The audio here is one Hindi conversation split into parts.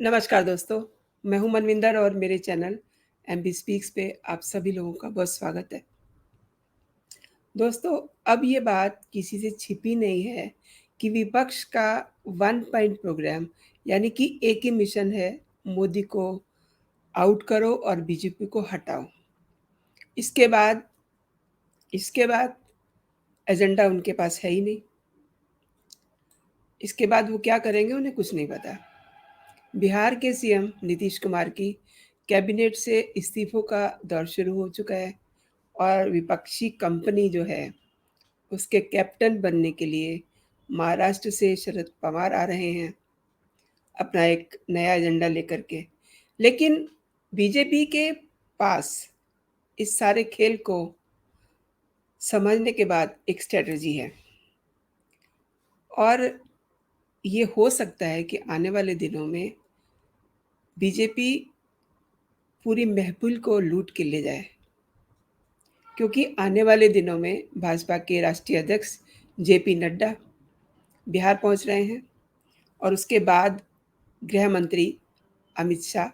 नमस्कार दोस्तों, मैं हूं मनविंदर और मेरे चैनल एमबी स्पीक्स पे आप सभी लोगों का बहुत स्वागत है। दोस्तों, अब ये बात किसी से छिपी नहीं है कि विपक्ष का वन पॉइंट प्रोग्राम यानी कि एक ही मिशन है, मोदी को आउट करो और बीजेपी को हटाओ। इसके बाद इसके बाद एजेंडा उनके पास है ही नहीं। इसके बाद वो क्या करेंगे उन्हें कुछ नहीं पता। बिहार के सीएम नीतीश कुमार की कैबिनेट से इस्तीफों का दौर शुरू हो चुका है और विपक्षी कंपनी जो है उसके कैप्टन बनने के लिए महाराष्ट्र से शरद पवार आ रहे हैं अपना एक नया एजेंडा लेकर के। लेकिन बीजेपी के पास इस सारे खेल को समझने के बाद एक स्ट्रेटजी है और ये हो सकता है कि आने वाले दिनों में बीजेपी पूरी महफिल को लूट के ले जाए, क्योंकि आने वाले दिनों में भाजपा के राष्ट्रीय अध्यक्ष जेपी नड्डा बिहार पहुंच रहे हैं और उसके बाद गृह मंत्री अमित शाह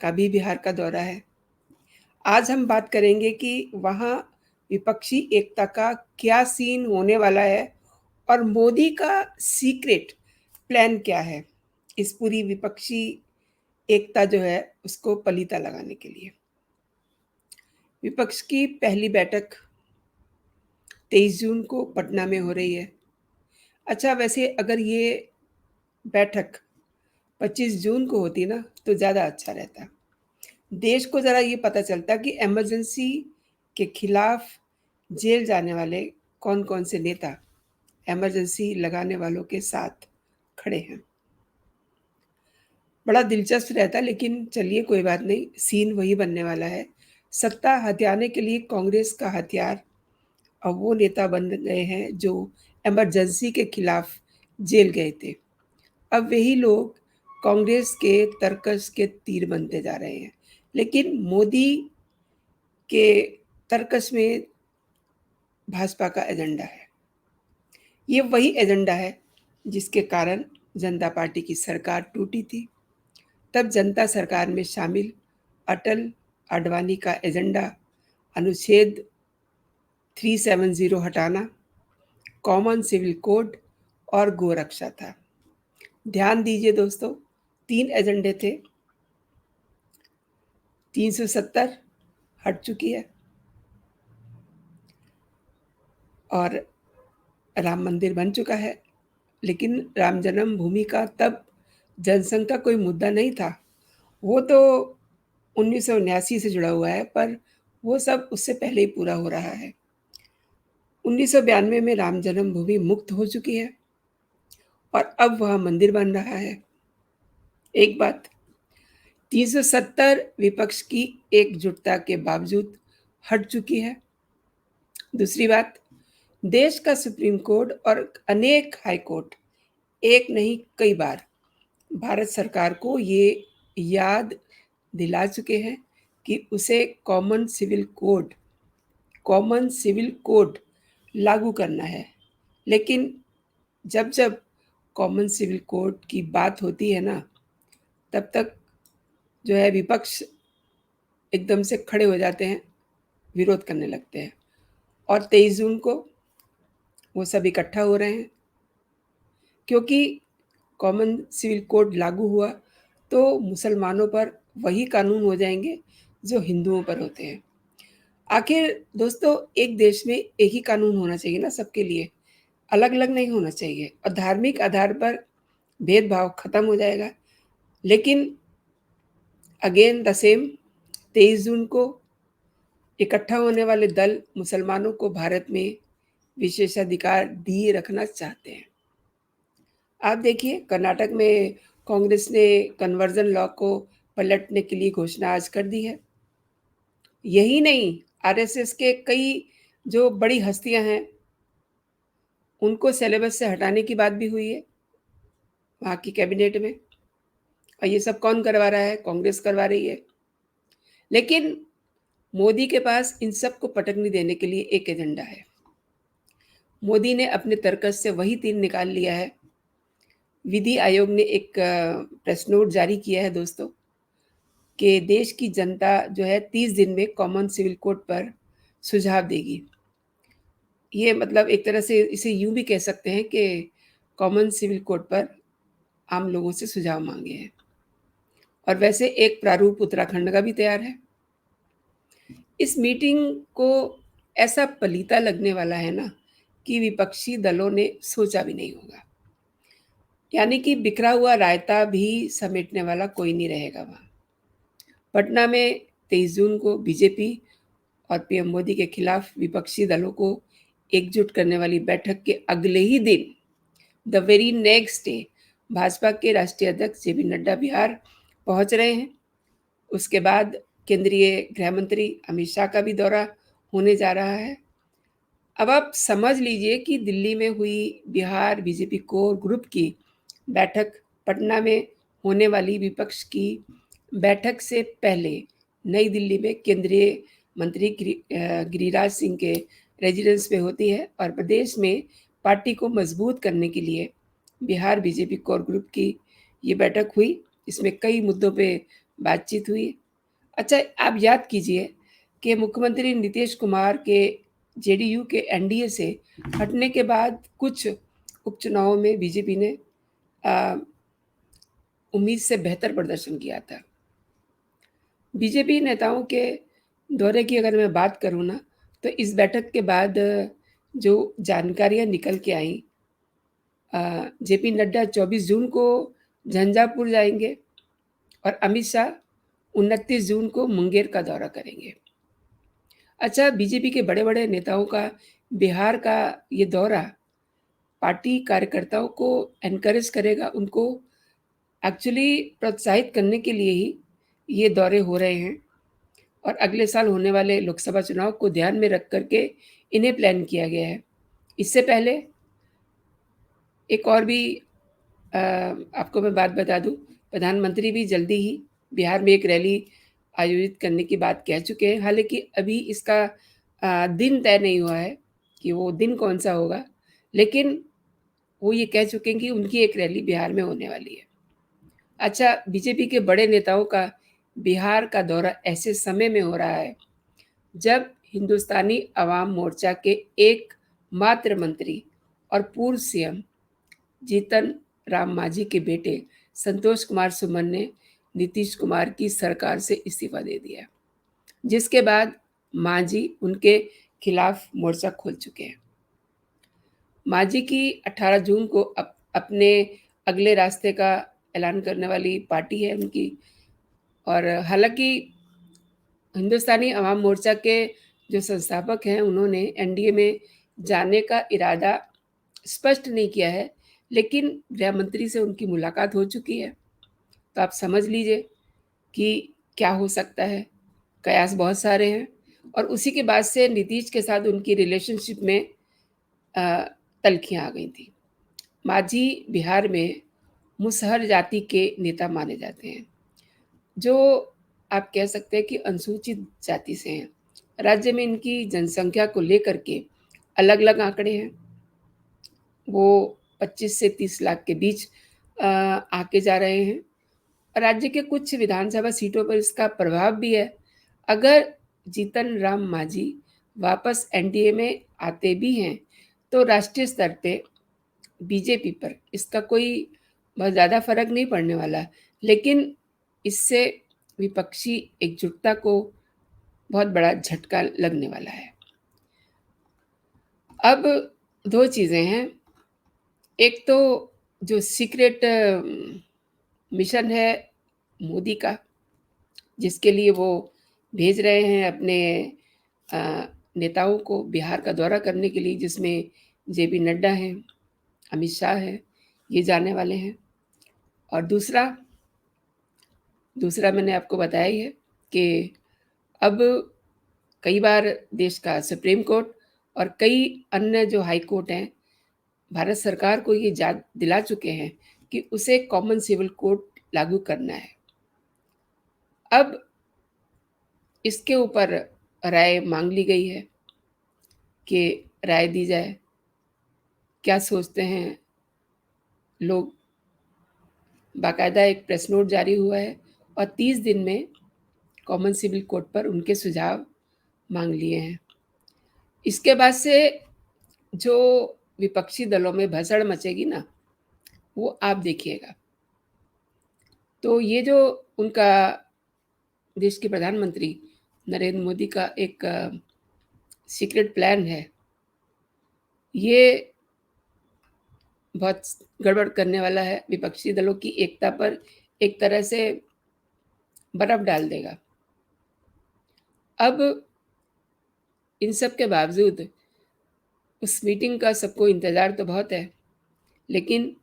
का भी बिहार का दौरा है। आज हम बात करेंगे कि वहाँ विपक्षी एकता का क्या सीन होने वाला है और मोदी का सीक्रेट प्लान क्या है इस पूरी विपक्षी एकता जो है उसको पलीता लगाने के लिए। विपक्ष की पहली बैठक 23 जून को पटना में हो रही है। अच्छा, वैसे अगर ये बैठक 25 जून को होती ना तो ज़्यादा अच्छा रहता। देश को ज़रा ये पता चलता कि इमरजेंसी के खिलाफ जेल जाने वाले कौन-कौन से नेता इमरजेंसी लगाने वालों के साथ खड़े हैं। बड़ा दिलचस्प रहता, लेकिन चलिए कोई बात नहीं, सीन वही बनने वाला है। सत्ता हथियाने के लिए कांग्रेस का हथियार अब वो नेता बन गए हैं जो इमरजेंसी के खिलाफ जेल गए थे। अब वही लोग कांग्रेस के तरकस के तीर बनते जा रहे हैं। लेकिन मोदी के तरकस में भाजपा का एजेंडा है। ये वही एजेंडा है जिसके कारण जनता पार्टी की सरकार टूटी थी। तब जनता सरकार में शामिल अटल आडवाणी का एजेंडा अनुच्छेद 370 हटाना, कॉमन सिविल कोड और गोरक्षा था। ध्यान दीजिए दोस्तों, 3 एजेंडे थे। 370 हट चुकी है और राम मंदिर बन चुका है। लेकिन राम जन्मभूमि का तब जनसंघ का कोई मुद्दा नहीं था। वो तो 1979 से जुड़ा हुआ है, पर वो सब उससे पहले ही पूरा हो रहा है। 1992 में राम जन्मभूमि मुक्त हो चुकी है और अब वह मंदिर बन रहा है। एक बात, 370 विपक्ष की एकजुटता के बावजूद हट चुकी है। दूसरी बात, देश का सुप्रीम कोर्ट और अनेक हाई कोर्ट एक नहीं कई बार भारत सरकार को ये याद दिला चुके हैं कि उसे कॉमन सिविल कोड लागू करना है। लेकिन जब जब कॉमन सिविल कोड की बात होती है ना, तब तक जो है विपक्ष एकदम से खड़े हो जाते हैं, विरोध करने लगते हैं और 23 जून को वो सब इकट्ठा हो रहे हैं, क्योंकि कॉमन सिविल कोड लागू हुआ तो मुसलमानों पर वही कानून हो जाएंगे जो हिंदुओं पर होते हैं। आखिर दोस्तों, एक देश में एक ही कानून होना चाहिए ना सबके लिए, अलग-अलग नहीं होना चाहिए और धार्मिक आधार पर भेदभाव खत्म हो जाएगा। लेकिन अगेन द सेम, 23 जून को इकट्ठा होने वाले दल मुसलमानों को भारत में विशेषाधिकार दिए रखना चाहते हैं। आप देखिए, कर्नाटक में कांग्रेस ने कन्वर्जन लॉ को पलटने के लिए घोषणा आज कर दी है। यही नहीं, आरएसएस के कई जो बड़ी हस्तियां हैं उनको सिलेबस से हटाने की बात भी हुई है वहाँ की कैबिनेट में। और ये सब कौन करवा रहा है? कांग्रेस करवा रही है। लेकिन मोदी के पास इन सबको पटकनी देने के लिए एक एजेंडा है। मोदी ने अपने तर्कस से वही तीर निकाल लिया है। विधि आयोग ने एक प्रेस नोट जारी किया है दोस्तों, कि देश की जनता जो है 30 दिन में कॉमन सिविल कोड पर सुझाव देगी। ये मतलब एक तरह से इसे यूँ भी कह सकते हैं कि कॉमन सिविल कोड पर आम लोगों से सुझाव माँगे हैं। और वैसे एक प्रारूप उत्तराखंड का भी तैयार है। इस मीटिंग को ऐसा पलीता लगने वाला है ना, कि विपक्षी दलों ने सोचा भी नहीं होगा। यानी कि बिखरा हुआ रायता भी समेटने वाला कोई नहीं रहेगा वहाँ। पटना में 23 जून को बीजेपी और पीएम मोदी के खिलाफ विपक्षी दलों को एकजुट करने वाली बैठक के अगले ही दिन, the very next day, Bhajpa के राष्ट्रीय अध्यक्ष जेपी नड्डा बिहार पहुंच रहे हैं। उसके बाद केंद्रीय गृह मंत्री अमित शाह का भी दौरा होने जा रहा है। अब आप समझ लीजिए कि दिल्ली में हुई बिहार बीजेपी कोर ग्रुप की बैठक पटना में होने वाली विपक्ष की बैठक से पहले नई दिल्ली में केंद्रीय मंत्री गिरिराज सिंह के रेजिडेंस में होती है, और प्रदेश में पार्टी को मजबूत करने के लिए बिहार बीजेपी कोर ग्रुप की ये बैठक हुई। इसमें कई मुद्दों पे बातचीत हुई। अच्छा, आप याद कीजिए कि मुख्यमंत्री नीतीश कुमार के जेडीयू के एनडीए से हटने के बाद कुछ उपचुनावों में बीजेपी ने उम्मीद से बेहतर प्रदर्शन किया था। बीजेपी नेताओं के दौरे की अगर मैं बात करूँ ना, तो इस बैठक के बाद जो जानकारियाँ निकल के आई, जेपी नड्डा 24 जून को झंझारपुर जाएंगे और अमित शाह 29 जून को मुंगेर का दौरा करेंगे। अच्छा, बीजेपी के बड़े-बड़े नेताओं का बिहार का ये दौरा पार्टी कार्यकर्ताओं को एनकरेज करेगा, उनको एक्चुअली प्रोत्साहित करने के लिए ही ये दौरे हो रहे हैं, और अगले साल होने वाले लोकसभा चुनाव को ध्यान में रख कर के इन्हें प्लान किया गया है। इससे पहले एक और भी आपको मैं बात बता दूँ, प्रधानमंत्री भी जल्दी ही बिहार में एक रैली आयोजित करने की बात कह चुके हैं। हालाँकि अभी इसका दिन तय नहीं हुआ है कि वो दिन कौन-सा होगा, लेकिन वो ये कह चुके हैं कि उनकी एक रैली बिहार में होने वाली है। अच्छा, बीजेपी के बड़े नेताओं का बिहार का दौरा ऐसे समय में हो रहा है, जब हिंदुस्तानी अवाम मोर्चा के एकमात्र मंत्री और पूर्व सीएम जीतन राम मांझी के बेटे संतोष कुमार सुमन ने नीतीश कुमार की सरकार से इस्तीफा दे दिया, जिसके बाद मांझी उनके खिलाफ मोर्चा खोल चुके हैं। मांझी की 18 जून को अपने अगले रास्ते का ऐलान करने वाली पार्टी है उनकी, और हालांकि हिंदुस्तानी अवाम मोर्चा के जो संस्थापक हैं, उन्होंने एनडीए में जाने का इरादा स्पष्ट नहीं किया है, लेकिन गृह मंत्री से उनकी मुलाकात हो चुकी है। तो आप समझ लीजिए कि क्या हो सकता है। कयास बहुत सारे हैं, और उसी के बाद से नीतीश के साथ उनकी रिलेशनशिप में तल्खियाँ आ गई थी। मांझी बिहार में मुसहर जाति के नेता माने जाते हैं, जो आप कह सकते हैं कि अनुसूचित जाति से हैं। राज्य में इनकी जनसंख्या को लेकर के अलग-अलग आंकड़े हैं। वो 25 से 30 लाख के बीच आके जा रहे हैं। राज्य के कुछ विधानसभा सीटों पर इसका प्रभाव भी है। अगर जीतन राम मांझी वापस एनडीए में आते भी हैं, तो राष्ट्रीय स्तर पे बीजेपी पर इसका कोई बहुत ज़्यादा फ़र्क नहीं पड़ने वाला, लेकिन इससे विपक्षी एकजुटता को बहुत बड़ा झटका लगने वाला है। अब 2 चीज़ें हैं। एक तो जो सीक्रेट मिशन है मोदी का, जिसके लिए वो भेज रहे हैं अपने नेताओं को बिहार का दौरा करने के लिए, जिसमें जेपी नड्डा हैं, अमित शाह हैं, ये जाने वाले हैं। और दूसरा मैंने आपको बताया ही है कि अब कई बार देश का सुप्रीम कोर्ट और कई अन्य जो हाई कोर्ट हैं, भारत सरकार को ये याद दिला चुके हैं कि उसे कॉमन सिविल कोड लागू करना है। अब इसके ऊपर राय मांग ली गई है कि राय दी जाए, क्या सोचते हैं लोग बाकायदा एक प्रेस नोट जारी हुआ है और 30 दिन में कॉमन सिविल कोड पर उनके सुझाव मांग लिए हैं। इसके बाद से जो विपक्षी दलों में भसड़ मचेगी ना, वो आप देखिएगा। तो ये जो उनका देश के प्रधानमंत्री नरेंद्र मोदी का एक सीक्रेट प्लान है, ये बहुत गड़बड़ करने वाला है। विपक्षी दलों की एकता पर एक तरह से बर्फ डाल देगा। अब इन सब के बावजूद उस मीटिंग का सबको इंतज़ार तो बहुत है, लेकिन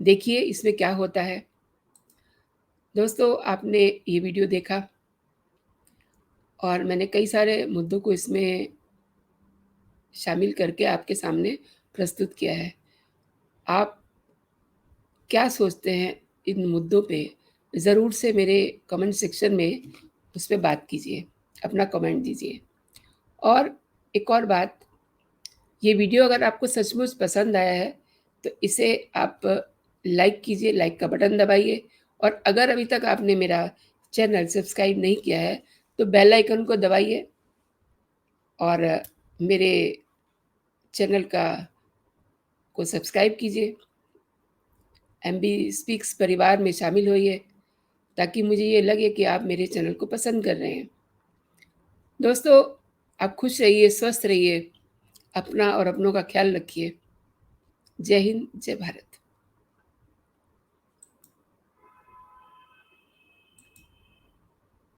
देखिए इसमें क्या होता है। दोस्तों, आपने ये वीडियो देखा और मैंने कई सारे मुद्दों को इसमें शामिल करके आपके सामने प्रस्तुत किया है। आप क्या सोचते हैं इन मुद्दों पे? ज़रूर से मेरे कमेंट सेक्शन में उस पे बात कीजिए, अपना कमेंट दीजिए। और एक और बात, ये वीडियो अगर आपको सचमुच पसंद आया है, तो इसे आप लाइक कीजिए, लाइक का बटन दबाइए और अगर अभी तक आपने मेरा चैनल सब्सक्राइब नहीं किया है, तो बेल आइकन को दबाइए और मेरे चैनल को सब्सक्राइब कीजिए। एमबी स्पीक्स परिवार में शामिल होइए, ताकि मुझे ये लगे कि आप मेरे चैनल को पसंद कर रहे हैं। दोस्तों, आप खुश रहिए, स्वस्थ रहिए, अपना और अपनों का ख्याल रखिए। जय हिंद, जय भारत।